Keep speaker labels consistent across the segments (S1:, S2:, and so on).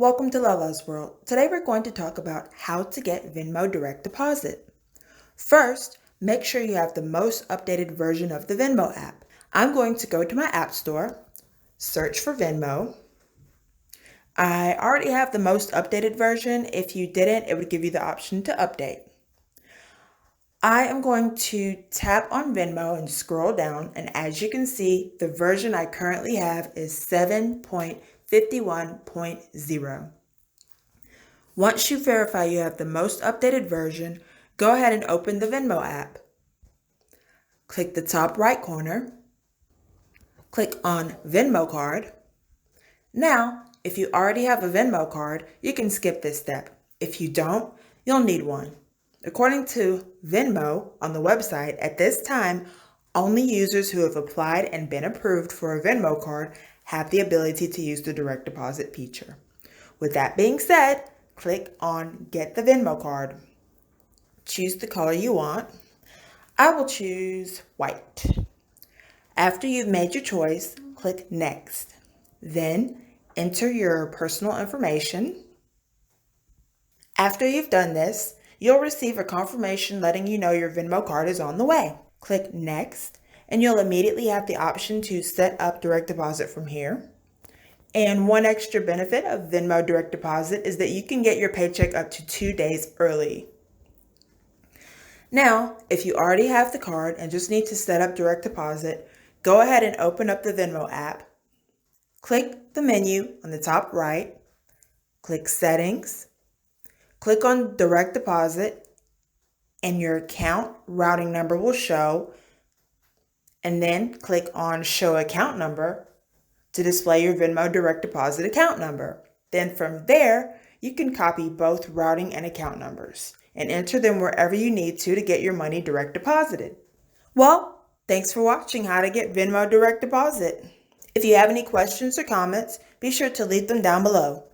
S1: Welcome to Lalas World. Today we're going to talk about how to get Venmo direct deposit. First, make sure you have the most updated version of the Venmo app. I'm going to go to my app store, search for Venmo. I already have the most updated version. If you didn't, it would give you the option to update. I am going to tap on Venmo and scroll down, and as you can see, the version I currently have is 7.51.0. Once you verify you have the most updated version, go ahead and open the Venmo app. Click the top right corner. Click on Venmo Card. Now, if you already have a Venmo card, you can skip this step. If you don't, you'll need one. According to Venmo on the website, at this time, only users who have applied and been approved for a Venmo card have the ability to use the direct deposit feature. With that being said, click on Get the Venmo Card. Choose the color you want. I will choose white. After you've made your choice, click Next. Then enter your personal information. After you've done this, you'll receive a confirmation letting you know your Venmo card is on the way. Click Next, and you'll immediately have the option to set up direct deposit from here. And one extra benefit of Venmo direct deposit is that you can get your paycheck up to 2 days early. Now, if you already have the card and just need to set up direct deposit, go ahead and open up the Venmo app. Click the menu on the top right, click Settings, click on Direct Deposit, and your account routing number will show, and then click on Show Account Number to display your Venmo direct deposit account number. Then from there, you can copy both routing and account numbers and enter them wherever you need to get your money direct deposited. Well, thanks for watching how to get Venmo direct deposit. If you have any questions or comments, be sure to leave them down below.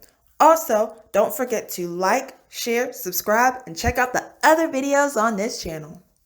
S1: Also, don't forget to like, share, subscribe, and check out the other videos on this channel.